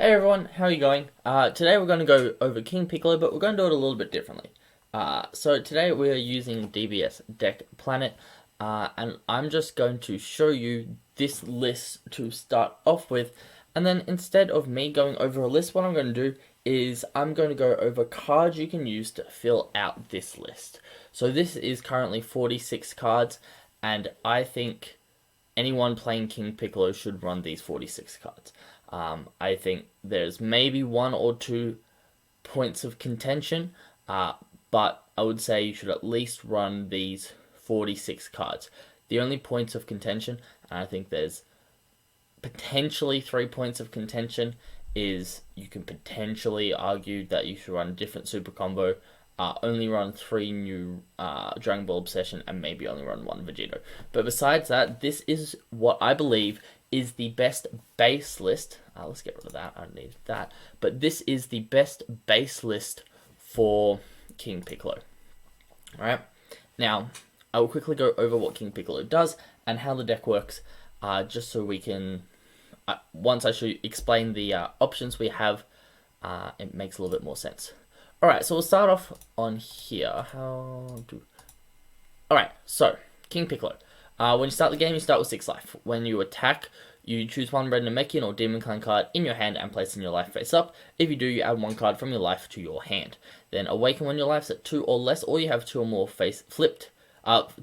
Hey everyone, how are you going? Today we're going to go over King Piccolo, but we're going to do it a little bit differently. So today we are using DBS Deck Planet, and I'm just going to show you this list to start off with, and then instead of me going over a list, what I'm going to do is I'm going to go over cards you can use to fill out this list. So this is currently 46 cards, and I think anyone playing King Piccolo should run these 46 cards. I think there's maybe one or two points of contention, but I would say you should at least run these 46 cards. The only points of contention, and I think there's potentially 3 points of contention, is you can potentially argue that you should run a different super combo, only run 3 new Dragon Ball Obsession, and maybe only run 1 Vegito. But besides that, this is what I believe is the best base list. Let's get rid of that. I don't need that. But this is the best base list for King Piccolo. Alright? Now, I will quickly go over what King Piccolo does and how the deck works, just so we can, once I explain the options we have, it makes a little bit more sense. Alright, so we'll start off on here. Alright, so, King Piccolo. When you start the game, you start with 6 life. When you attack, you choose one red Namekian or Demon Clan card in your hand and place in your life face up. If you do, you add 1 card from your life to your hand. Then awaken when your life's at 2 or less, or you have 2 or more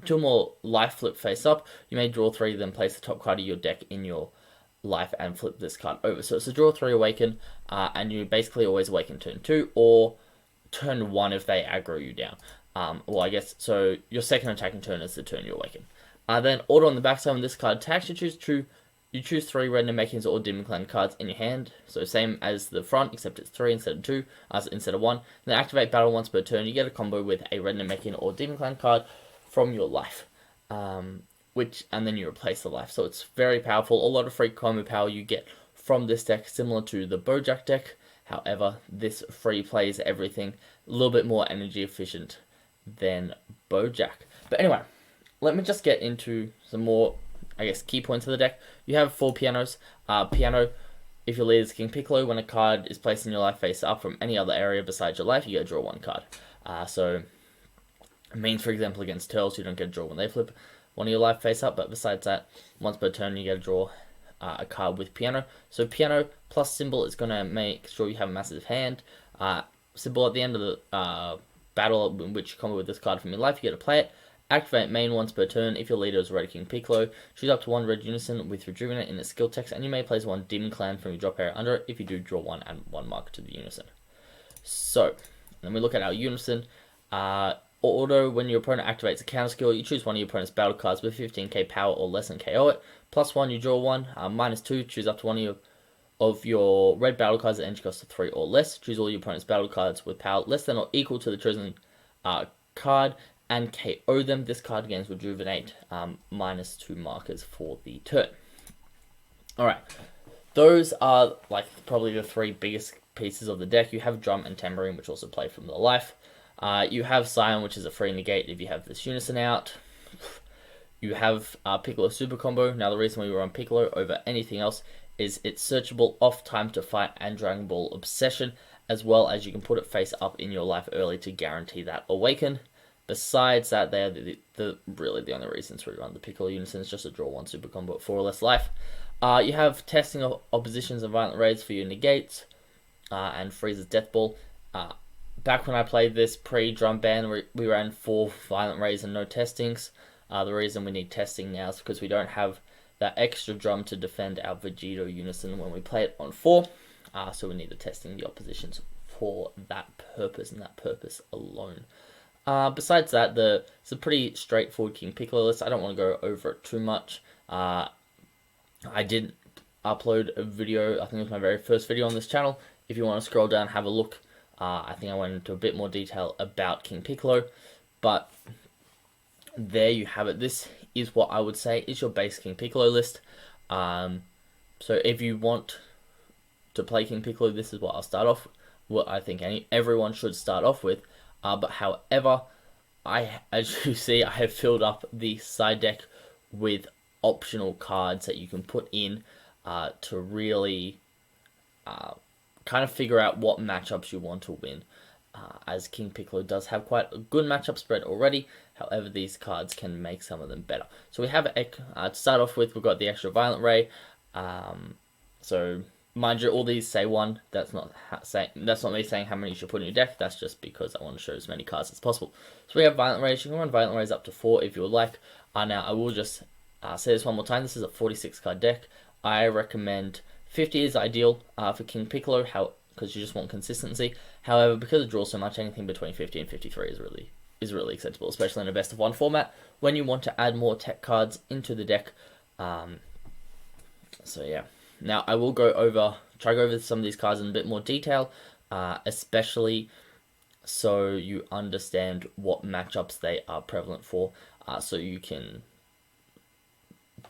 two or more life flip face up. You may draw 3, then place the top card of your deck in your life and flip this card over. So it's a draw 3 awaken, and you basically always awaken turn 2 or turn 1 if they aggro you down. Well, I guess, so your second attacking turn is the turn you awaken. Then order on the backside when this card attacks, you choose 3 red Namekians or Demon Clan cards in your hand. So same as the front, except it's 3 instead of 2, instead of 1. Then activate battle once per turn. You get a combo with a red Namekian or Demon Clan card from your life. And then you replace the life. So it's very powerful. A lot of free combo power you get from this deck, similar to the Bojack deck. However, this free plays everything a little bit more energy efficient than Bojack. But anyway, let me just get into some more, I guess, key points of the deck. You have 4 pianos. Piano, if your leader is King Piccolo, when a card is placed in your life face up from any other area besides your life, you get to draw 1 card. So it means, for example, against Turtles, you don't get to draw when they flip one of your life face up, but besides that, once per turn, you get to draw a card with Piano. So Piano plus Symbol is going to make sure you have a massive hand. Symbol at the end of the battle in which you combo with this card from your life, you get to play it. Activate main once per turn. If your leader is Red King Piccolo, choose up to 1 red unison with Rejuvenate in its skill text, and you may place 1 Demon Clan from your drop area under it. If you do, draw 1 and 1 marker to the unison. So, then we look at our unison. Auto, when your opponent activates a counter skill, you choose one of your opponent's battle cards with 15k power or less and KO it. +1, you draw 1. -2, choose up to 1 of your red battle cards at energy cost of 3 or less. Choose all your opponent's battle cards with power less than or equal to the chosen card and KO them. This card gains Rejuvenate, -2 markers for the turn. Alright, those are like probably the 3 biggest pieces of the deck. You have Drum and Tambourine, which also play from the life. You have Scion, which is a free negate if you have this unison out. You have Piccolo Super Combo. Now the reason we run Piccolo over anything else is it's searchable off Time to Fight and Dragon Ball Obsession, as well as you can put it face up in your life early to guarantee that awaken. Besides that, they're really the only reasons we run the Piccolo unison. It's just a draw 1 super combo at 4 or less life. You have Testing of Oppositions and Violent Raids for your negates, and Frieza's Death Ball. Back when I played this pre-drum ban, we ran 4 Violent Raids and no testings. The reason we need testing now is because we don't have that extra drum to defend our Vegito unison when we play it on 4. So we need the testing the oppositions for that purpose and that purpose alone. Besides that, it's a pretty straightforward King Piccolo list. I don't want to go over it too much. I did upload a video, I think it was my very first video on this channel. If you want to scroll down, have a look. I think I went into a bit more detail about King Piccolo, but there you have it. This is what I would say is your base King Piccolo list. So if you want to play King Piccolo, this is what I'll start off. What I think everyone should start off with. But however, as you see, I have filled up the side deck with optional cards that you can put in to really kind of figure out what matchups you want to win. As King Piccolo does have quite a good matchup spread already. However, these cards can make some of them better. So we have, to start off with, we've got the extra Violent Ray. So mind you, all these say 1. That's not me saying how many you should put in your deck. That's just because I want to show as many cards as possible. So we have Violent Rays. You can run Violent Rays up to 4 if you would like. Now I will just say this one more time. This is a 46 card deck. I recommend 50 is ideal for King Piccolo, because you just want consistency. However, because it draws so much, anything between 50 and 53 is really acceptable, especially in a best of 1 format when you want to add more tech cards into the deck. So yeah. Now I will try to go over some of these cards in a bit more detail, especially so you understand what matchups they are prevalent for, so you can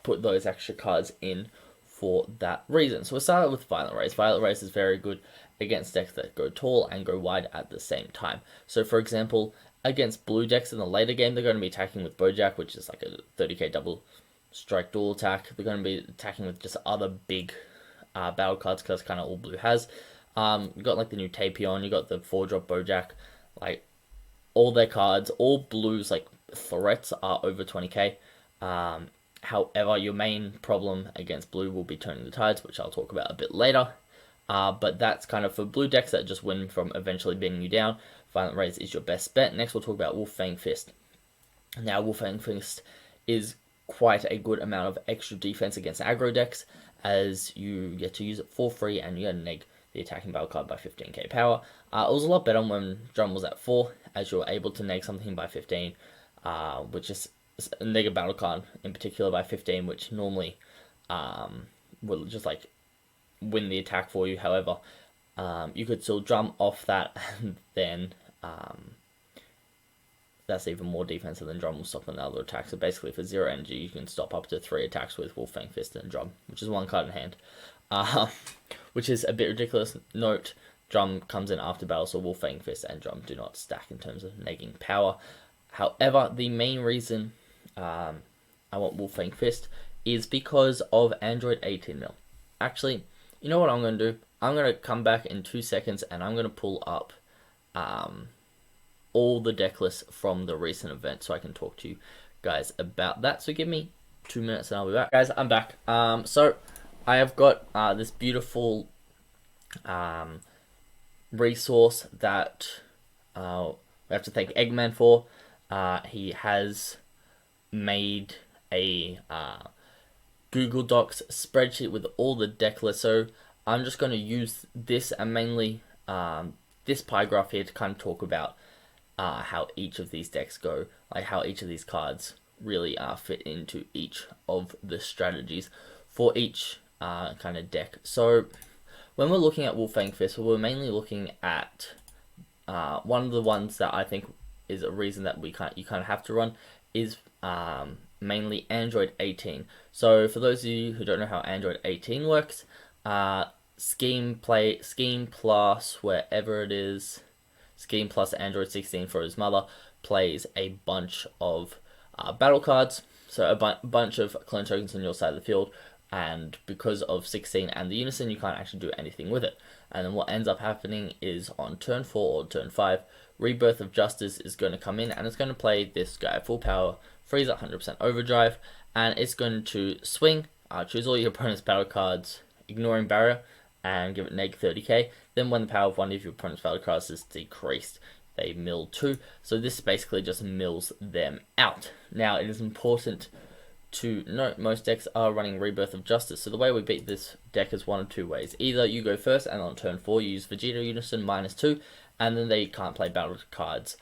put those extra cards in for that reason. So we'll start with Violent Rays. Violent Rays is very good against decks that go tall and go wide at the same time. So for example, against blue decks in the later game, they're going to be attacking with Bojack, which is like a 30k double strike dual attack. They're going to be attacking with just other big battle cards, because kind of all blue has. You got like the new Tapion, you got the 4-drop Bojack, like all their cards, all blues like threats are over 20k. However, your main problem against blue will be Turning the Tides, which I'll talk about a bit later. But that's kind of for blue decks that just win from eventually beating you down. Violent Rays is your best bet. Next, we'll talk about Wolfang Fist. Now, Wolfang Fist is quite a good amount of extra defense against aggro decks, as you get to use it for free and you get to neg the attacking battle card by 15k power. It was a lot better when Drum was at 4, as you're able to neg something by 15, which is neg a battle card in particular by 15, which normally will just like win the attack for you. However, you could still Drum off that, and then that's even more defensive than Drum will stop another attack. So basically for 0 energy, you can stop up to 3 attacks with Wolfang Fist and Drum, which is 1 card in hand. Which is a bit ridiculous. Note, Drum comes in after battle, so Wolfang Fist and Drum do not stack in terms of negging power. However, the main reason I want Wolfang Fist is because of Android 18 mil. Actually, you know what I'm going to do? I'm going to come back in 2 seconds and I'm going to pull up all the deck lists from the recent event so I can talk to you guys about that. So give me 2 minutes and I'll be back. Guys, I'm back. So I have got this beautiful resource that we have to thank Eggman for. He has made a Google Docs spreadsheet with all the deck lists. So I'm just going to use this and mainly this pie graph here to kind of talk about how each of these decks go, like how each of these cards really fit into each of the strategies for each kind of deck. So when we're looking at Wolfang Fist, we're mainly looking at one of the ones that I think is a reason that you kind of have to run is mainly Android 18. So for those of you who don't know how Android 18 works, Scheme Plus, wherever it is, Scheme Plus Android 16 for his mother, plays a bunch of battle cards, so a bunch of clone tokens on your side of the field, and because of 16 and the Unison, you can't actually do anything with it. And then what ends up happening is on turn 4 or turn 5, Rebirth of Justice is going to come in, and it's going to play this guy full power, Frieza 100% overdrive, and it's going to swing, choose all your opponent's battle cards, ignoring barrier, and give it neg 30k. Then when the power of one of your opponent's battle cards is decreased, they mill 2. So this basically just mills them out. Now it is important to note most decks are running Rebirth of Justice. So the way we beat this deck is one of 2 ways. Either you go first and on turn 4 you use Vegeta Unison -2, and then they can't play battle cards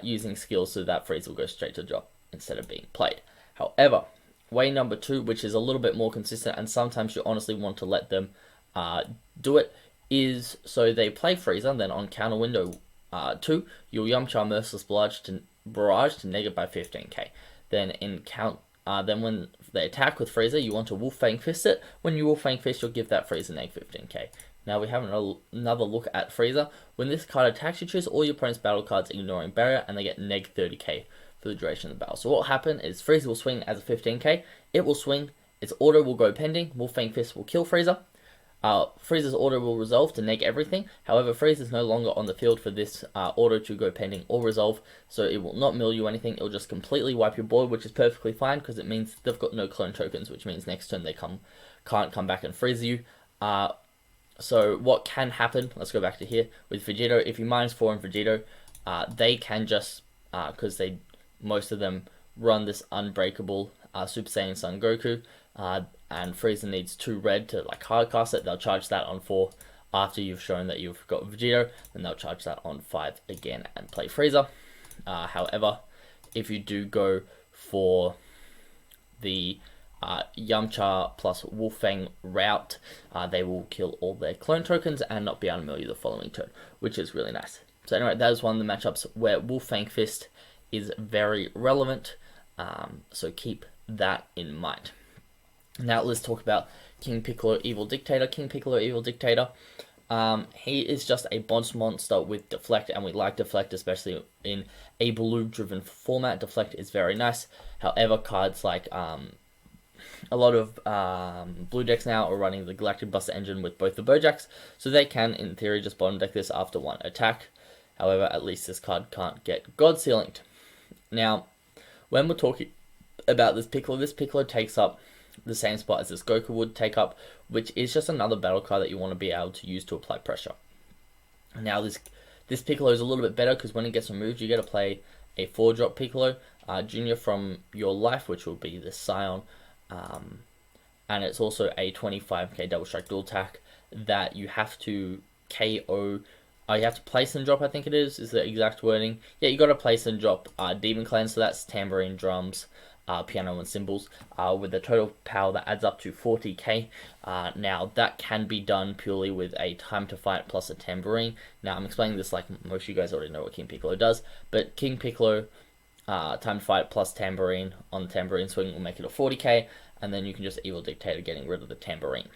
using skills, so that Frieza will go straight to drop instead of being played. However, way number 2, which is a little bit more consistent and sometimes you honestly want to let them do it, is so they play Frieza, and then on counter window 2, you'll Yamcha Merciless Barrage to neg it by 15k. Then then when they attack with Frieza, you want to Wolfang Fist it. When you Wolfang Fist, you'll give that Frieza neg 15k. Now we have another look at Frieza. When this card attacks, you choose all your opponent's battle cards ignoring barrier, and they get neg 30k for the duration of the battle. So what will happen is Frieza will swing as a 15k, it will swing, its order will go pending, Wolfang Fist will kill Frieza, Freezer's order will resolve to neg everything. However, Freeze is no longer on the field for this order to go pending or resolve, so it will not mill you anything. It will just completely wipe your board, which is perfectly fine because it means they've got no clone tokens, which means next turn they can't come back and freeze you. So what can happen, let's go back to here, with Vegito, if you -4 on Vegito, they can just, because most of them run this unbreakable Super Saiyan Son Goku, and Frieza needs 2 red to like hardcast it, they'll charge that on 4 after you've shown that you've got Vegito, then they'll charge that on 5 again and play Frieza. However, if you do go for the Yamcha plus Wolfang route, they will kill all their clone tokens and not be able to mill you the following turn, which is really nice. So anyway, that is one of the matchups where Wolfang Fist is very relevant, so keep that in mind. Now let's talk about King Piccolo Evil Dictator. King Piccolo Evil Dictator, he is just a boss monster with Deflect, and we like Deflect, especially in a blue-driven format. Deflect is very nice. However, cards like a lot of blue decks now are running the Galactic Buster engine with both the Bojacks, so they can, in theory, just bottom deck this after 1 attack. However, at least this card can't get God Sealinged. Now, when we're talking about this Piccolo takes up the same spot as this Goku would take up, which is just another battle card that you want to be able to use to apply pressure. Now, this Piccolo is a little bit better because when it gets removed, you get to play a 4-drop Piccolo Junior from your life, which will be the Scion. And it's also a 25k double strike dual attack that you have to KO. You have to place and drop, I think it is the exact wording. Yeah, you got to place and drop Demon Clan, so that's tambourine, drums, piano, and cymbals, with a total power that adds up to 40k. Now, that can be done purely with a time to fight plus a tambourine. Now, I'm explaining this like most of you guys already know what King Piccolo does, but King Piccolo, time to fight plus tambourine on the tambourine swing will make it a 40k, and then you can just Evil Dictator getting rid of the tambourine.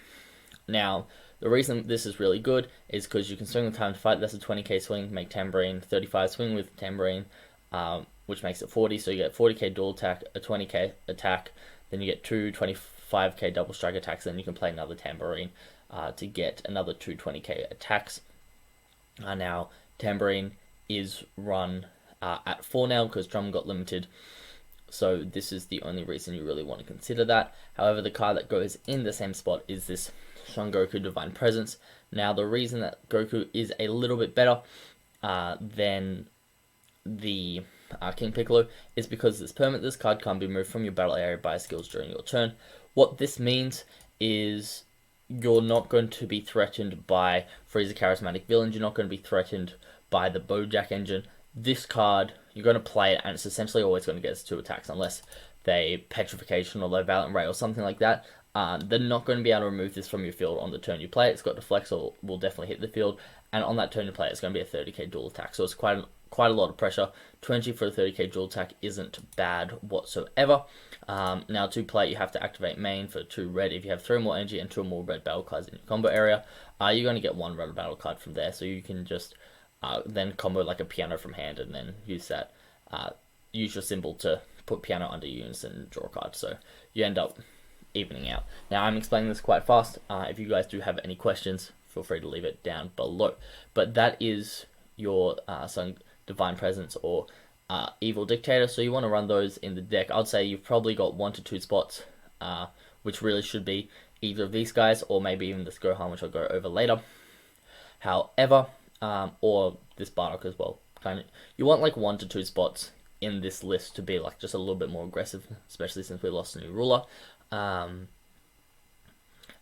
Now, the reason this is really good is because you can swing with time to fight, that's a 20k swing, make tambourine 35, swing with tambourine, which makes it 40, so you get 40k dual attack, a 20k attack, then you get 2 25k double strike attacks, then you can play another tambourine to get another 2 20k attacks. Now, tambourine is run at 4 now because drum got limited, so this is the only reason you really want to consider that. However, the card that goes in the same spot is this Son Goku Divine Presence. Now, the reason that Goku is a little bit better than the King Piccolo is because it's permanent. This card can't be moved from your battle area by skills during your turn. What this means is you're not going to be threatened by Frieza Charismatic Villains. You're not going to be threatened by the Bojack engine. This card, you're going to play it, and it's essentially always going to get its 2 attacks unless they Petrification or they Valiant Ray or something like that. They're not going to be able to remove this from your field on the turn you play it. It's got Deflect, so will definitely hit the field, and on that turn you play it, it's going to be a 30k dual attack. So it's quite a lot of pressure. 20 for a 30k dual attack isn't bad whatsoever. Now, to play it, you have to activate main for 2 red. If you have 3 more energy and 2 more red battle cards in your combo area, you're going to get 1 red battle card from there, so you can just then combo like a piano from hand and then use that, use your symbol to put piano under units and draw a card, so you end up evening out. Now, I'm explaining this quite fast. If you guys do have any questions, feel free to leave it down below. But that is your Son Divine Presence or Evil Dictator, so you want to run those in the deck. I'd say you've probably got 1 to 2 spots, which really should be either of these guys or maybe even this Gohan, which I'll go over later. However, or this Bardock as well. You want like 1 to 2 spots in this list to be like just a little bit more aggressive, especially since we lost a new ruler.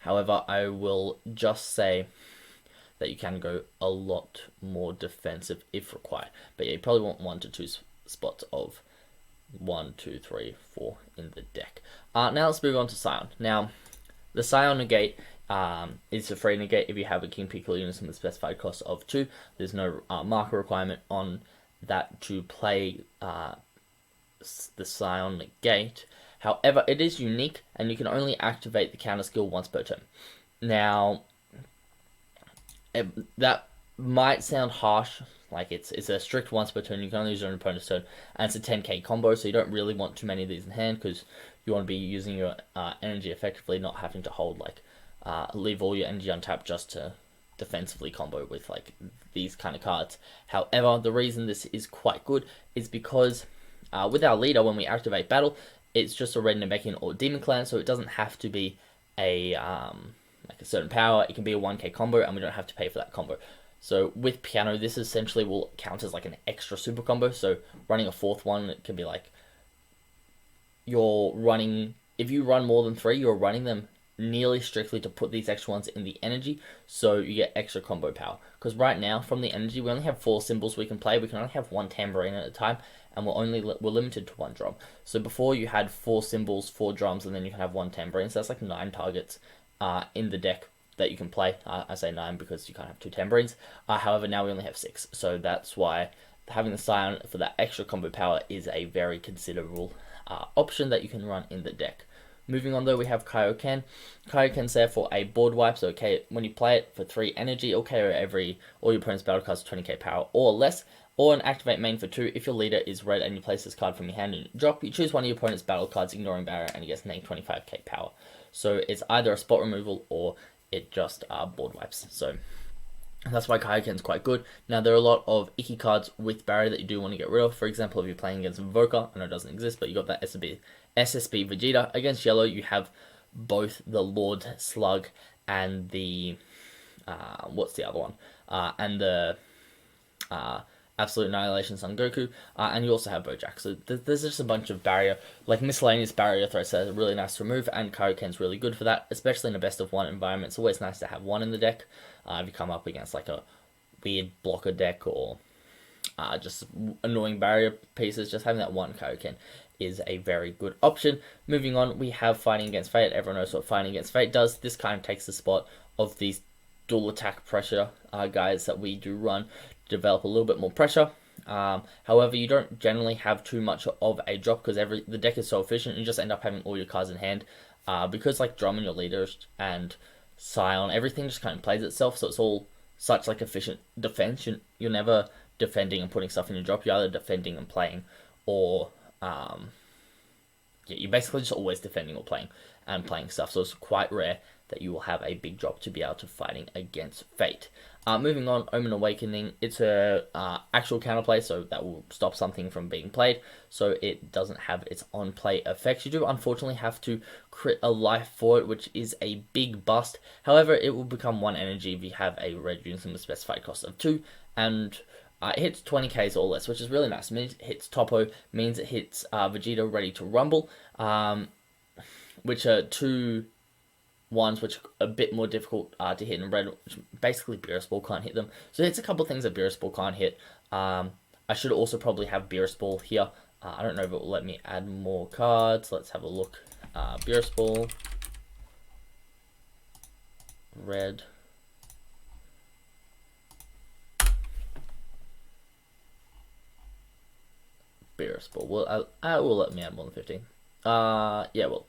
However, I will just say that you can go a lot more defensive if required. But yeah, you probably want 1 to 2 spots of 1, 2, 3, 4 in the deck. Now let's move on to Scion. Now, the Scion negate is a free negate if you have a King Piccolo unit with a specified cost of 2. There's no marker requirement on that to play the Scion negate. However, it is unique, and you can only activate the counter skill once per turn. Now, that might sound harsh, like it's a strict once per turn. You can only use it on your opponent's turn, and it's a 10k combo, so you don't really want too many of these in hand because you want to be using your energy effectively, not having to hold like leave all your energy untapped just to defensively combo with like these kind of cards. However, the reason this is quite good is because with our leader, when we activate battle, it's just a red Namekian or Demon Clan, so it doesn't have to be a like a certain power. It can be a 1k combo, and we don't have to pay for that combo. So with Piano, this essentially will count as like an extra super combo. So running a fourth one, it can be like you're running, if you run more than 3, you're running them nearly strictly to put these extra ones in the energy, so you get extra combo power. Because right now, from the energy, we only have 4 symbols we can play. We can only have 1 tambourine at a time, and we're limited to 1 drum. So before you had 4 symbols, 4 drums, and then you can have 1 tambourine. So that's like 9 targets in the deck that you can play. I say 9 because you can't have 2 tambourines. However, now we only have 6, so that's why having the Scion for that extra combo power is a very considerable option that you can run in the deck. Moving on though, we have Kaioken. Kaioken's there for a board wipe, so okay, when you play it for 3 energy, it'll KO all your opponent's battle cards 20k power or less, or an activate main for 2. If your leader is red and you place this card from your hand and drop, you choose one of your opponent's battle cards, ignoring barrier, and it gets negative 25k power. So it's either a spot removal or it just board wipes. So that's why Kaioken's quite good. Now, there are a lot of icky cards with barrier that you do want to get rid of. For example, if you're playing against Invoker, I know it doesn't exist, but you got that SSB Vegeta. Against yellow, you have both the Lord Slug and the what's the other one? And the Absolute Annihilation Son Goku, and you also have Bojack. So there's just a bunch of barrier, like miscellaneous barrier threats that are really nice to remove, and Kaioken's really good for that, especially in a best of 1 environment. It's always nice to have 1 in the deck. If you come up against like a weird blocker deck or just annoying barrier pieces, just having that 1 Kaioken is a very good option. Moving on, we have Fighting Against Fate. Everyone knows what Fighting Against Fate does. This kind of takes the spot of these dual attack pressure guys that we do run, develop a little bit more pressure. However, you don't generally have too much of a drop because the deck is so efficient. You just end up having all your cards in hand because like Drum and your leaders and Scion, everything just kind of plays itself. So it's all such like efficient defense. You're never defending and putting stuff in your drop. You're either defending and playing, or you're basically just always defending or playing and playing stuff. So it's quite rare that you will have a big drop to be able to fighting against Fate. Moving on, Omen Awakening. It's a actual counterplay, so that will stop something from being played, so it doesn't have its on-play effects. You do unfortunately have to crit a life for it, which is a big bust. However, it will become 1 energy if you have a red unison with specified cost of 2, and it hits 20k's or less, which is really nice. It means it hits Topo, means it hits Vegeta Ready to Rumble, which are 2 ones which are a bit more difficult to hit in red, which basically Beerus Ball can't hit them. So it's a couple of things that Beerus Ball can't hit. I should also probably have Beerus Ball here. I don't know if it will let me add more cards. Let's have a look. Beerus Ball. Red. Beerus Ball. Well, I will let me add more than 15. Yeah, well.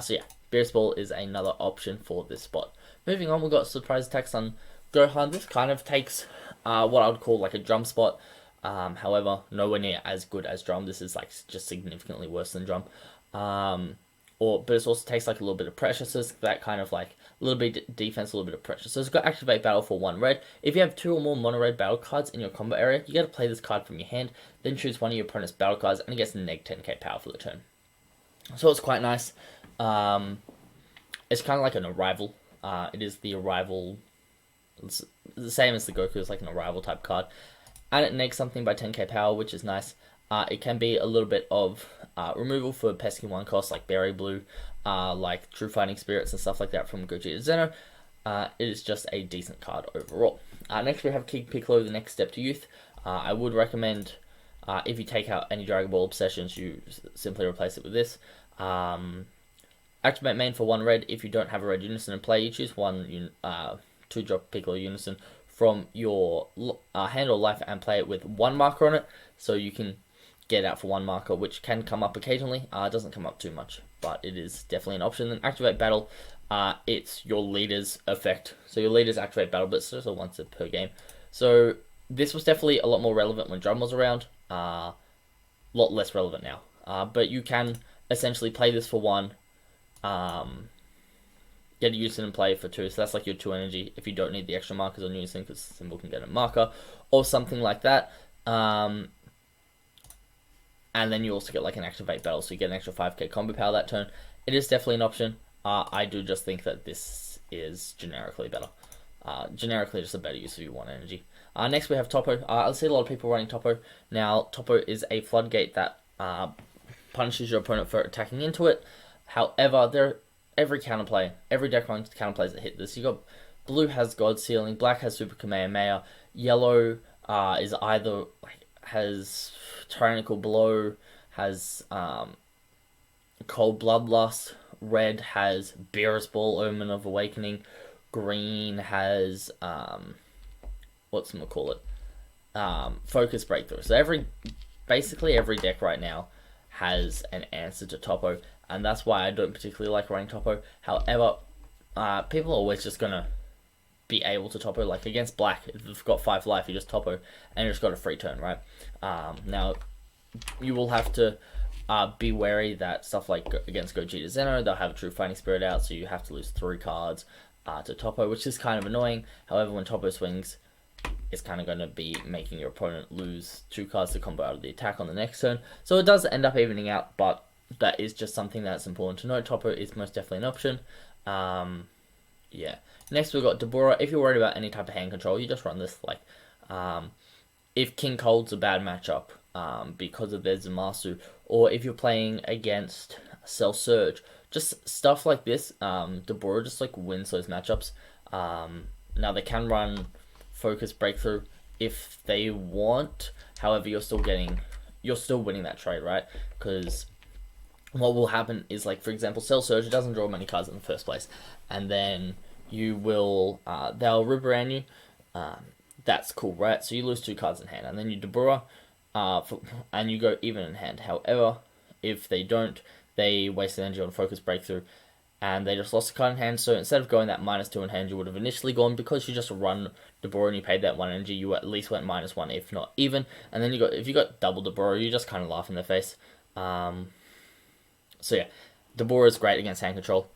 So yeah, Beerus Ball is another option for this spot. Moving on, we've got Surprise Attacks on Gohan. This kind of takes what I would call like a drum spot. However, nowhere near as good as drum. This is like just significantly worse than drum. But it also takes like a little bit of pressure, so it's that kind of like a little bit of defense, a little bit of pressure. So it's got Activate Battle for 1 red. If you have 2 or more mono red battle cards in your combo area, you get to play this card from your hand, then choose one of your opponent's battle cards, and it gets negative 10k power for the turn. So it's quite nice. It's kind of like an arrival. It is the arrival. It's the same as the Goku. It's like an arrival type card, and it negs something by 10k power, which is nice. It can be a little bit of removal for pesky 1 costs like Berry Blue, like True Fighting Spirits and stuff like that from Gogeta Zeno. It is just a decent card overall. Next we have King Piccolo, the next step to youth. I would recommend if you take out any Dragon Ball Obsessions, you simply replace it with this. Activate main for 1 red. If you don't have a red unison in play, you choose 1 2-drop Piccolo unison from your hand or life and play it with 1 marker on it, so you can get out for 1 marker, which can come up occasionally. It doesn't come up too much, but it is definitely an option. Then Activate Battle, it's your leader's effect. So your leaders activate Battle, but it's just once per game. So this was definitely a lot more relevant when Drum was around. A lot less relevant now. But you can essentially play this for 1. get a Unison in play for 2, so that's like your 2 energy if you don't need the extra markers on Unison, because Symbol can get a marker, or something like that. And then you also get like an activate battle, so you get an extra 5k combo power that turn. It is definitely an option. I do just think that this is generically better. Generically just a better use of your 1 energy. Next we have Topo. I see a lot of people running Topo. Now, Topo is a floodgate that punishes your opponent for attacking into it. However, every counterplay, every deck runs counterplays that hit this. You got blue has God Sealing, black has Super Kamehameha, yellow is either has Tyrannical Blow, has Cold Bloodlust, red has Beerus Ball, Omen of Awakening, green has Focus Breakthrough. So basically every deck right now has an answer to Topo, and that's why I don't particularly like running Topo. However, people are always just gonna be able to Topo. Like against black, if you've got 5 life, you just Topo and you just got a free turn, right? Now you will have to be wary that stuff like against Gogeta Zeno, they'll have a True Fighting Spirit out, so you have to lose 3 cards to Topo, which is kind of annoying. However, when Topo swings, it's kind of going to be making your opponent lose 2 cards to combo out of the attack on the next turn. So it does end up evening out, but that is just something that's important to note. Topo is most definitely an option. Yeah. Next we've got Deborah. If you're worried about any type of hand control, you just run this. Like, if King Cold's a bad matchup because of their Zamasu, or if you're playing against Cell Surge, just stuff like this, Deborah just like wins those matchups. Now they can run Focus Breakthrough if they want. However, you're still winning that trade, right? Because what will happen is, like, for example, Cell Surge doesn't draw many cards in the first place, and then you will they'll rip around you. That's cool, right? So you lose 2 cards in hand, and then you Deborah, and you go even in hand. However, if they don't, they waste energy on Focus Breakthrough, and they just lost a card in hand. So instead of going that -2 in hand, you would have initially gone, because you just run Deborah and you paid that 1 energy, you at least went -1, if not even. And then if you got double Deborah, you just kind of laugh in their face. So yeah, Deborah is great against hand control.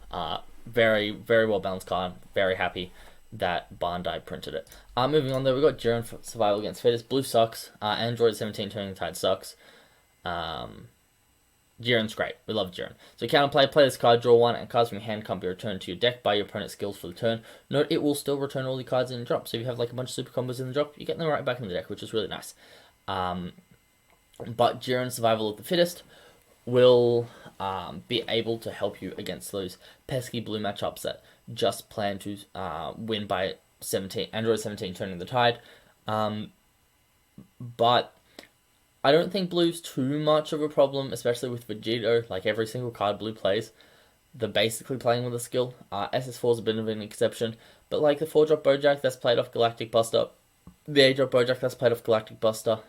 Very, very well balanced card. Very happy that Bandai printed it. Moving on, though, we've got Jiren for Survival Against Fetus. Blue sucks. Android 17 Turning the Tide sucks. Jiren's great. We love Jiren. So counterplay, play this card, draw 1, and cards from your hand can't be returned to your deck by your opponent's skills for the turn. Note, it will still return all the cards in the drop. So if you have like a bunch of super combos in the drop, you get them right back in the deck, which is really nice. But Jiren Survival of the Fittest will be able to help you against those pesky blue matchups that just plan to win by Android 17 Turning the Tide. But I don't think blue's too much of a problem, especially with Vegito. Like, every single card blue plays, they're basically playing with a skill. SS4 is a bit of an exception, but like the 4-drop Bojack that's played off Galactic Buster, the 8-drop Bojack that's played off Galactic Buster,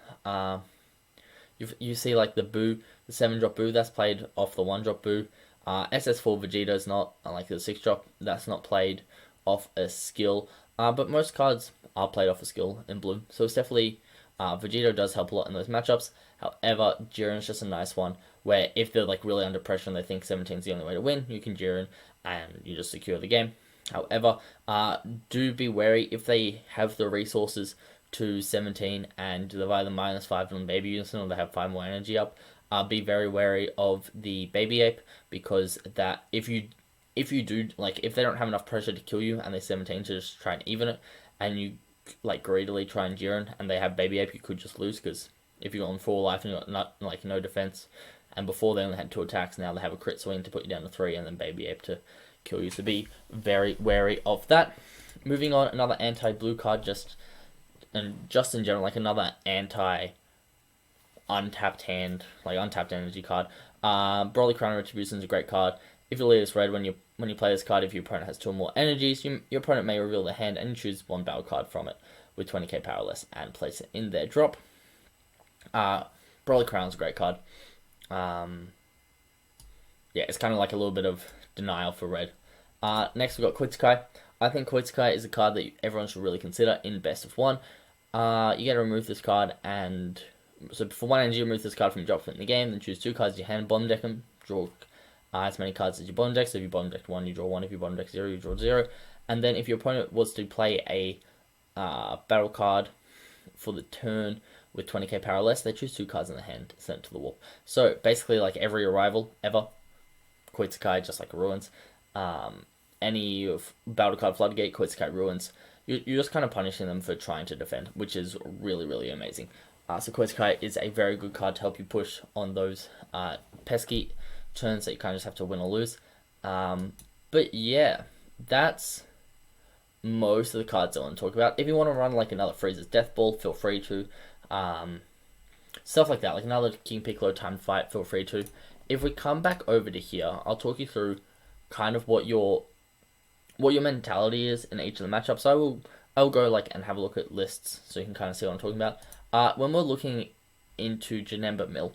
you see like the 7-drop Boo that's played off the 1-drop Boo. SS4 Vegito's not, like the 6-drop, that's not played off a skill. But most cards are played off a skill in blue, so it's definitely Vegito does help a lot in those matchups. However, Jiren's just a nice one where if they're like really under pressure and they think 17 is the only way to win, you can Jiren and you just secure the game. However, do be wary if they have the resources to 17 and they've either -5 on Baby Unison or they have 5 more energy up. Be very wary of the Baby Ape, because that if you do, like, if they don't have enough pressure to kill you and they 17 to just try and even it, and you like greedily try and Jiren and they have Baby Ape, you could just lose, because if you're on 4 life and you got no defense, and before they only had 2 attacks, now they have a crit swing to put you down to 3 and then Baby Ape to kill you. So be very wary of that. Moving on, another anti-blue card, just in general, like another anti-untapped hand, like untapped energy card. Broly Crown Retribution is a great card. If your leader's red, when you play this card, if your opponent has 2 or more energies, your opponent may reveal their hand and you choose 1 battle card from it with 20k power less and place it in their drop. Broly Crown is a great card. Yeah, it's kind of like a little bit of denial for red. Next we've got Koitsukai. I think Koitsukai is a card that everyone should really consider in best of 1. You get to remove this card, and so for 1 energy, remove this card from your drop in the game, then choose 2 cards in your hand, bomb deck them, draw as many cards as your bottom deck. So if you bottom deck 1, you draw 1. If you bottom deck 0, you draw 0. And then if your opponent was to play a battle card for the turn with 20k power or less, they choose 2 cards in the hand, send it to the wall. So basically, like every arrival ever, Koitsukai just like ruins. Any battle card floodgate, Koitsukai ruins. You're just kind of punishing them for trying to defend, which is really, really amazing. So Koitsukai is a very good card to help you push on those pesky turns that you kind of just have to win or lose. But yeah, that's most of the cards I want to talk about. If you want to run like another Frieza's Death Ball, feel free to. Stuff like that, like another King Piccolo timed fight, feel free to. If we come back over to here, I'll talk you through kind of what your mentality is in each of the matchups. So I will go like and have a look at lists so you can kind of see what I'm talking about. When we're looking into Janemba Mill,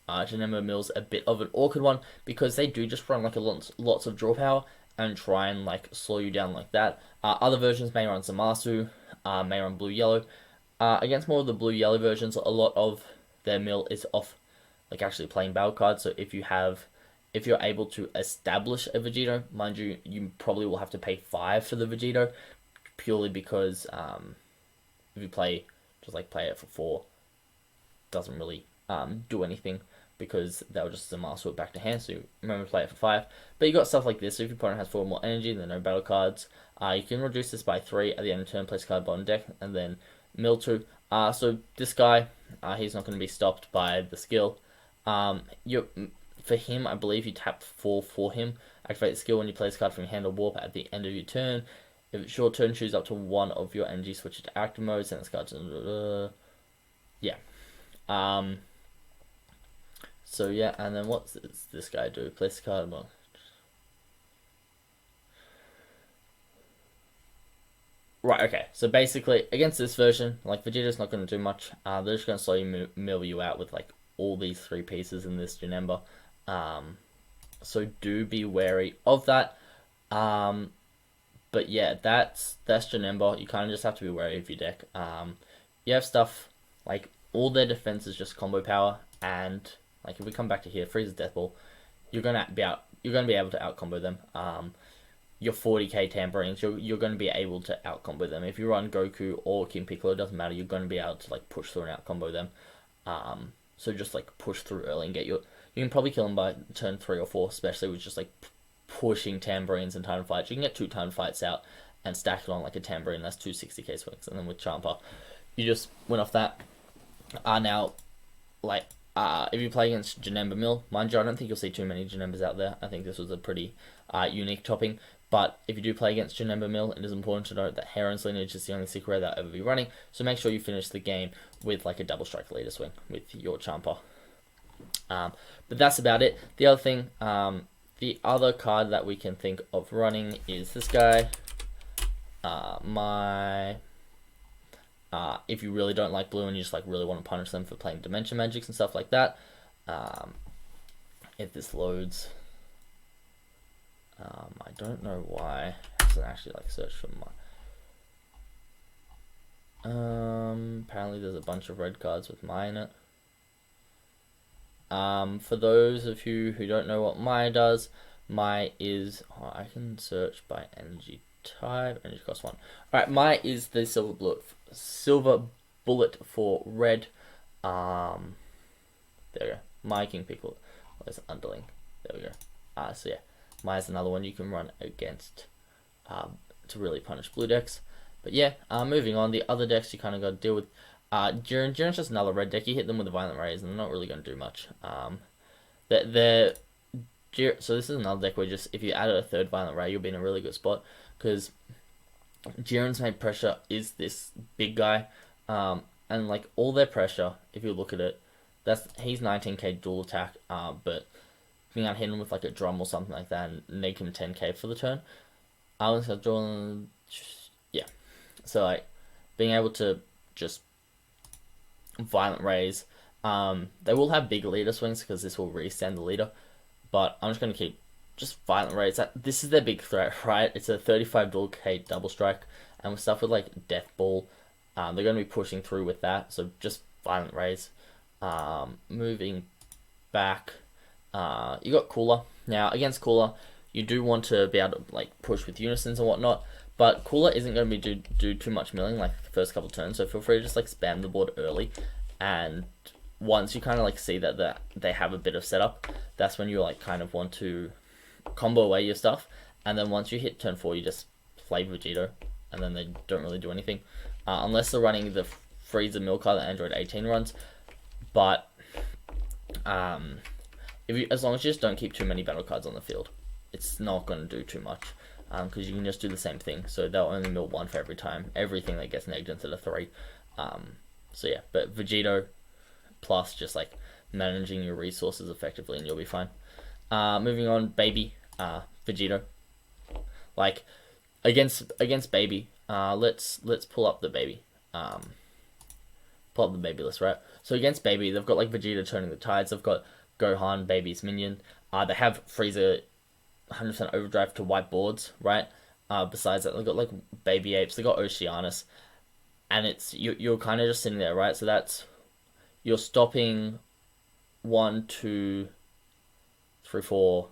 Janemba Mill's a bit of an awkward one because they do just run like lots of draw power and try and like slow you down like that. Other versions may run Zamasu, may run blue-yellow. Against more of the blue-yellow versions, a lot of their mill is off like actually playing battle cards. So if you're able to establish a Vegito, mind you, you probably will have to pay 5 for the Vegito, purely because if you play it for 4, doesn't really do anything because they'll just Zamasu it back to hand. So you remember to play it for 5. But you got stuff like this. So if your opponent has 4 more energy, then no battle cards. You can reduce this by 3 at the end of turn, place card bottom deck, and then mill 2. So this guy, he's not going to be stopped by the skill. For him, I believe you tap 4 for him. Activate the skill when you place a card from your hand or warp at the end of your turn. If it's your turn, choose up to 1 of your energy, switch it to active mode, send this card to... yeah. So yeah, and then what does this guy do? Place a card... Well, right, okay. So basically, against this version, like, Vegeta's not going to do much. They're just going to slowly mill you out with, like, all these 3 pieces in this Janemba. So do be wary of that. But yeah, that's Janemba. You kind of just have to be wary of your deck. You have stuff, like, all their defense is just combo power, and, like, if we come back to here, Frieza's Death Ball, you're going to be able to out-combo them. Your 40k Tambourines, you're going to be able to out-combo them. If you run Goku or King Piccolo, it doesn't matter, you're going to be able to, like, push through and out-combo them. So just, like, push through early and get your... You can probably kill them by turn 3 or 4, especially with just, like, pushing Tambourines and Time Fights. You can get 2 Time Fights out and stack it on, like, a Tambourine. That's 2 60k swings. And then with Champa, you just win off that. Now, like, if you play against Janemba Mill, mind you, I don't think you'll see too many Janembas out there. I think this was a pretty unique topping. But if you do play against Janemba Mill, it is important to note that Heron's lineage is the only secret rare that will ever be running. So make sure you finish the game with, like, a double strike leader swing with your Champa. But that's about it. The other thing, the other card that we can think of running is this guy. If you really don't like blue and you just, like, really want to punish them for playing Dimension Magics and stuff like that, if this loads, I don't know why it doesn't actually, like, search for my... apparently there's a bunch of red cards with Mai in it. For those of you who don't know what Mai does, Mai is... Oh, I can search by energy type. Energy cost 1. Alright, Mai is the silver bullet for red. There we go. Mai King Piccolo. Where's the underling? There we go. So yeah, Mai is another one you can run against to really punish blue decks. But yeah, moving on, the other decks you kind of got to deal with. Jiren's just another red deck. You hit them with the Violent Rays and they're not really going to do much. So this is another deck where just if you add a 3rd Violent Ray, you'll be in a really good spot, because Jiren's main pressure is this big guy, and, like, all their pressure, if you look at it, he's 19k dual attack, but being able to hit him with, like, a drum or something like that and make him 10k for the turn. Yeah, so, like, being able to just Violent Rays, they will have big leader swings because this will restand the leader, but I'm just going to keep just Violent Rays. This is their big threat, right? It's a 35 dual K double strike, and with stuff with, like, Death Ball, they're going to be pushing through with that, so just Violent Rays. Moving back, You got Cooler. Now, against Cooler, you do want to be able to like push with unisons and whatnot, but Cooler isn't going to be do too much milling like the first couple turns, so feel free to just like spam the board early, and once you kind of like see that they have a bit of setup, that's when you like kind of want to combo away your stuff, and then once you hit turn 4, you just play Vegito, and then they don't really do anything, unless they're running the Freezer mill card that Android 18 runs, but as long as you just don't keep too many battle cards on the field, it's not going to do too much, because you can just do the same thing, so they'll only mill 1 for every time, everything that gets negged instead of 3, so yeah, but Vegito plus just like managing your resources effectively and you'll be fine. Moving on, Baby, Vegito. Like against Baby, let's pull up the Baby. Pull up the Baby list, right? So against Baby, they've got like Vegeta turning the tides. They've got Gohan, Baby's minion. They have Frieza 100% overdrive to wipe boards, right? Besides that, they've got like Baby Apes. They got Oceanus, and it's you're kind of just sitting there, right? So that's you're stopping 1, 2, 3, 4.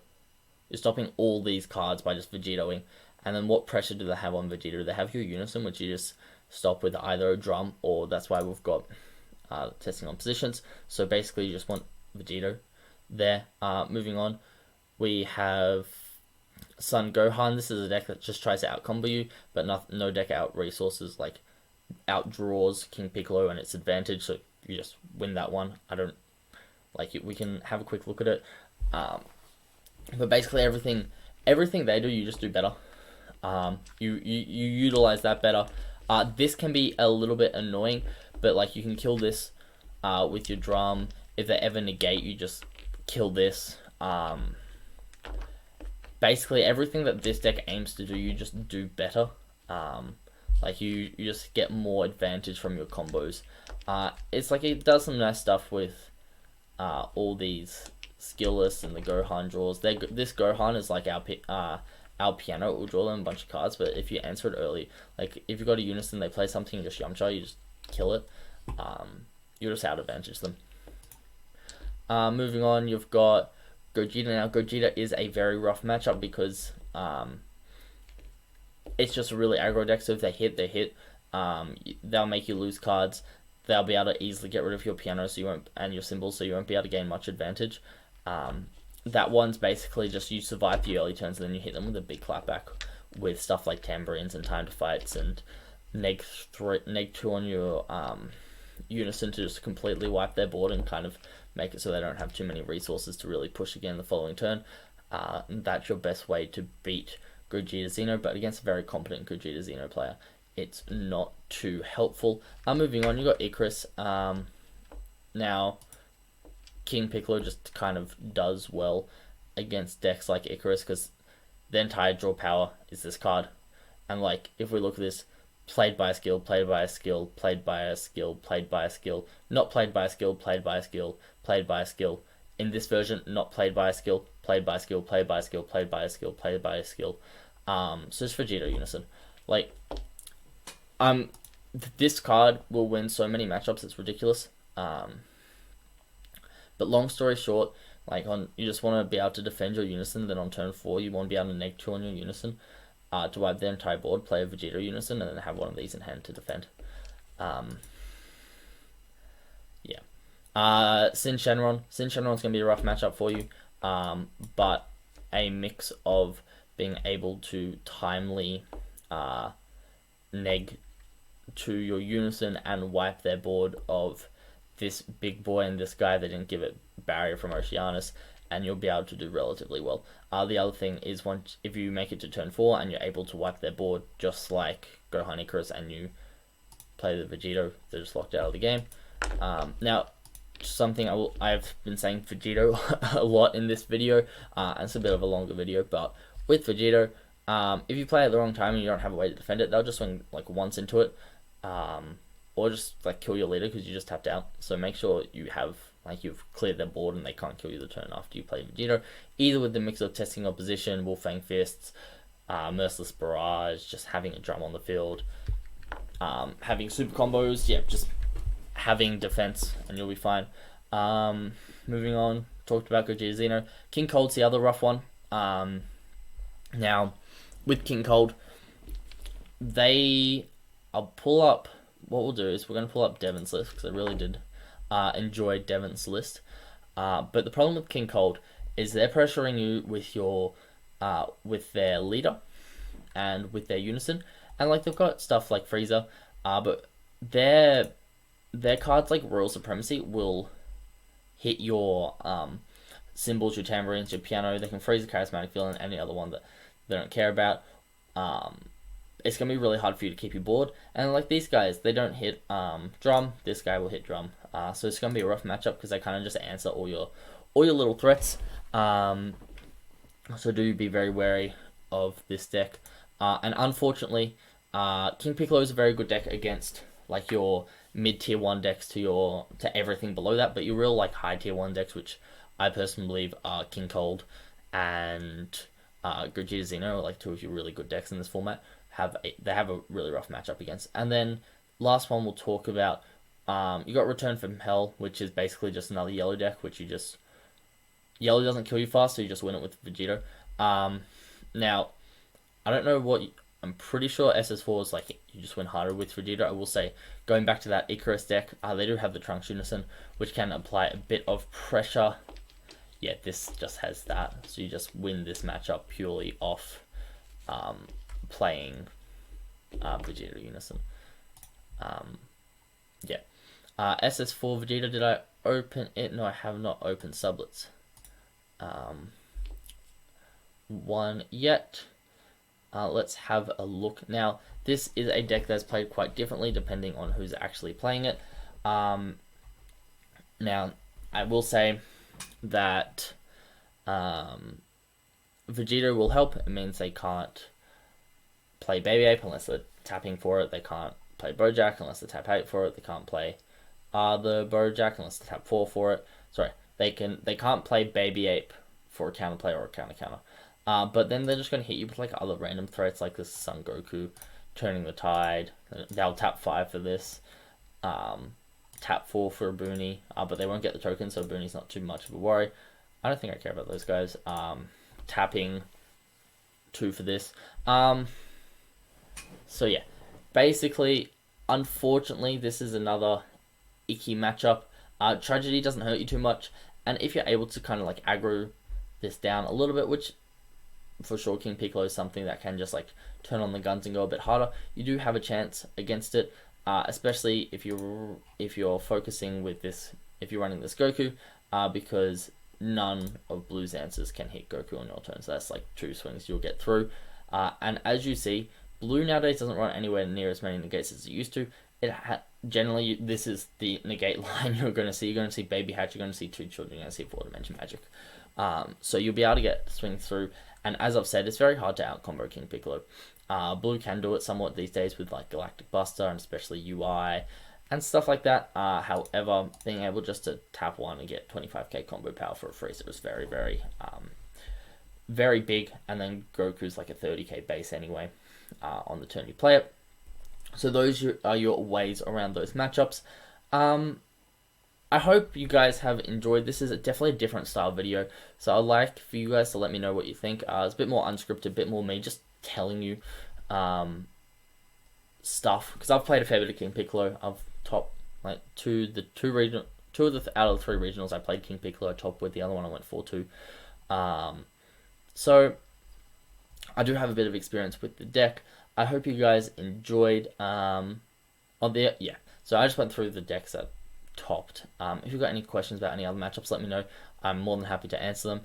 You're stopping all these cards by just Vegetoing. And then what pressure do they have on Vegeta? They have your Unison, which you just stop with either a drum, or that's why we've got testing on positions. So basically you just want Vegito there. Moving on, we have Sun Gohan. This is a deck that just tries to out-combo you, but no deck out resources, like outdraws King Piccolo and its advantage, so you just win that one. I don't like it. We can have a quick look at it, but basically everything they do, you just do better. You utilize that better. This can be a little bit annoying, but like you can kill this with your drum. If they ever negate, you just kill this. Basically everything that this deck aims to do, you just do better. Like you just get more advantage from your combos. It's like it does some nice stuff with all these skill lists and the Gohan draws. This Gohan is like our piano. It will draw them a bunch of cards, but if you answer it early, like if you've got a Unison, they play something, just Yamcha, you just kill it. You just out advantage them. Moving on, you've got Gogeta. Now Gogeta is a very rough matchup because it's just a really aggro deck, so if they hit, they hit. They'll make you lose cards. They'll be able to easily get rid of your piano and your symbols, so you won't be able to gain much advantage. That one's basically just you survive the early turns and then you hit them with a big clapback with stuff like tambourines and time to fights and neg 2 on your Unison to just completely wipe their board and kind of make it so they don't have too many resources to really push again the following turn. That's your best way to beat Gogeta Xeno, but against a very competent Gogeta Xeno player, it's not too helpful. Moving on, you got Icarus. Now, King Piccolo just kind of does well against decks like Icarus because the entire draw power is this card. And like, if we look at this, played by a skill, played by a skill, played by a skill, played by a skill, not played by a skill, played by a skill, played by a skill. In this version, not played by a skill, played by a skill, played by a skill, played by a skill, played by a skill. So it's Vegeta Unison. Like, this card will win so many matchups, it's ridiculous. But long story short, like you just want to be able to defend your Unison, then on turn 4 you want to be able to neg 2 on your Unison to wipe their entire board, play a Vegeta Unison, and then have one of these in hand to defend. Sin Shenron. Sin Shenron's going to be a rough matchup for you, but a mix of being able to timely neg to your Unison and wipe their board of this big boy and this guy that didn't give it barrier from Oceanus, and you'll be able to do relatively well. The other thing is if you make it to turn 4 and you're able to wipe their board just like Gohan Icarus and you play the Vegito, they're just locked out of the game. Now, something I've been saying Vegito a lot in this video, and it's a bit of a longer video, but with Vegito, if you play at the wrong time and you don't have a way to defend it, they'll just swing like once into it, or just like kill your leader because you just tapped out. So make sure you have you've cleared their board and they can't kill you the turn after you play Vegito. Either with the mix of testing opposition, Wolfang Fists, Merciless Barrage, just having a drum on the field, having super combos, just having defense, and you'll be fine. Moving on, talked about Gogeta Xeno. King Cold's the other rough one. Now, with King Cold, I'll pull up. What we'll do is we're going to pull up Devon's list because I really did enjoy Devon's list. But the problem with King Cold is they're pressuring you with their leader and with their unison, and like they've got stuff like Frieza, but their cards like Royal Supremacy will hit your cymbals, your tambourines, your piano. They can freeze a charismatic villain, any other one that they don't care about. It's going to be really hard for you to keep you bored. And like these guys, they don't hit drum. This guy will hit drum. So it's going to be a rough matchup because they kind of just answer all your little threats. So do be very wary of this deck. And unfortunately, King Piccolo is a very good deck against like your mid tier 1 decks to everything below that. But your real like high tier 1 decks, which I personally believe are King Cold and Gogeta Xeno, like two of your really good decks in this format, they have a really rough matchup against. And then last one we'll talk about, you got Return from Hell, which is basically just another yellow deck, which yellow doesn't kill you fast, so you just win it with Vegeta. Now, I don't know I'm pretty sure SS4 is like you just win harder with Vegeta. I will say, going back to that Icarus deck, they do have the Trunks Unison, which can apply a bit of pressure. Yeah, this just has that, so you just win this matchup purely off playing Vegeta Unison. Yeah. SS4 Vegeta, did I open it? No, I have not opened sublets. One yet. Let's have a look. Now, this is a deck that's played quite differently depending on who's actually playing it. Now, I will say that Vegeta will help. It means they can't play Baby Ape unless they're tapping for it. They can't play Bojack unless they tap 8 for it. They can't play the Bojack unless they tap 4 for it. Sorry, they can't play Baby Ape for a counterplay or a counter. But then they're just going to hit you with like other random threats like this Son Goku, Turning the Tide. They'll tap 5 for this. Tap 4 for a Boonie, but they won't get the token, so Boonie's not too much of a worry. I don't think I care about those guys. Tapping 2 for this. So yeah, basically, unfortunately, this is another icky matchup. Tragedy doesn't hurt you too much, and if you're able to kind of like aggro this down a little bit, which for sure King Piccolo is something that can just like turn on the guns and go a bit harder, you do have a chance against it. Especially if you're focusing with this, if you're running this Goku, because none of Blue's answers can hit Goku on your turn. So that's like 2 swings you'll get through. And as you see, Blue nowadays doesn't run anywhere near as many negates as it used to. Generally, this is the negate line you're going to see. You're going to see Baby Hatch, you're going to see 2 children, you're going to see 4 Dimension Magic. So you'll be able to get swings through. And as I've said, it's very hard to out-combo King Piccolo. Blue can do it somewhat these days with like Galactic Buster and especially UI and stuff like that. However, being able just to tap 1 and get 25k combo power for a Freezer is very, very, very big. And then Goku's like a 30k base anyway on the turn you play it. So those are your ways around those matchups. I hope you guys have enjoyed. This is definitely a different style video, so I'd like for you guys to let me know what you think. It's a bit more unscripted, a bit more me just telling you stuff, because I've played a fair bit of King Piccolo. I've topped like out of the 3 regionals I played King Piccolo top with. The other one I went 4-2. So I do have a bit of experience with the deck. I hope you guys enjoyed. So I just went through the decks that topped. If you've got any questions about any other matchups, let me know. I'm more than happy to answer them.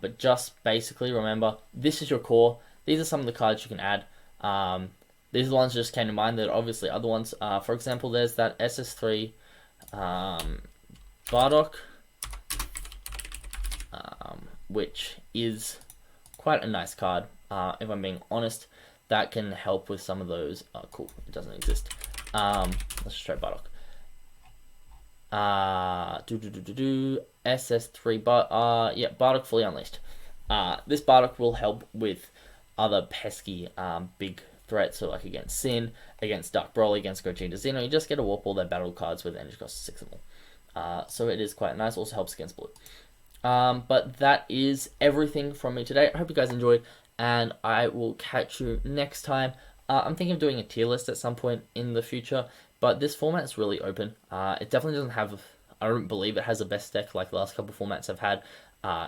But just basically remember, this is your core. These are some of the cards you can add. These are the ones that just came to mind. There are obviously other ones. For example, there's that SS3 Bardock, which is quite a nice card. If I'm being honest, that can help with some of those. Cool, it doesn't exist. Let's just try Bardock. SS3 Bardock Fully Unleashed. This Bardock will help with other pesky big threats, so like against Sin, against Dark Broly, against Gogeta Xeno. You just get to warp all their battle cards with energy cost 6 of them. So it is quite nice. Also helps against Blue. But that is everything from me today. I hope you guys enjoyed, and I will catch you next time. I'm thinking of doing a tier list at some point in the future, but this format is really open. It definitely doesn't have. I don't believe it has a best deck like the last couple formats I've had,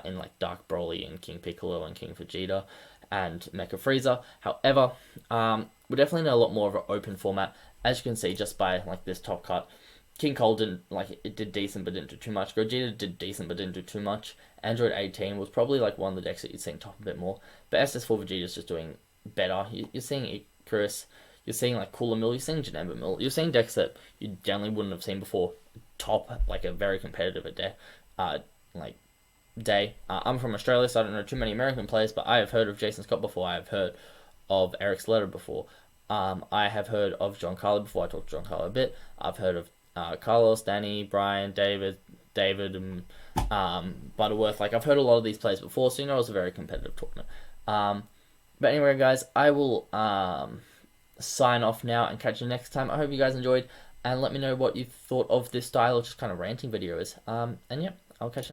in like Dark Broly and King Piccolo and King Vegeta and Mecha Frieza. However, we're definitely in a lot more of an open format, as you can see just by like this top cut. King Cole didn't like it did decent but didn't do too much. Gogeta did decent but didn't do too much. Android 18 was probably like one of the decks that you'd seen top a bit more. But SS4 Vegeta's just doing better. You're seeing Icarus, you're seeing like Cooler Mill, you're seeing Janemba Mill, you're seeing decks that you generally wouldn't have seen before top like a very competitive like day. I'm from Australia, so I don't know too many American players, but I have heard of Jason Scott before. I have heard of Eric Slater before. I have heard of John Carlo before. I talked to John Carlo a bit. I've heard of Carlos, Danny, Brian, David, and Butterworth. Like I've heard a lot of these players before, so you know it was a very competitive tournament. But anyway, guys, I will sign off now and catch you next time. I hope you guys enjoyed, and let me know what you thought of this style of just kind of ranting video is. And yeah, I'll catch you.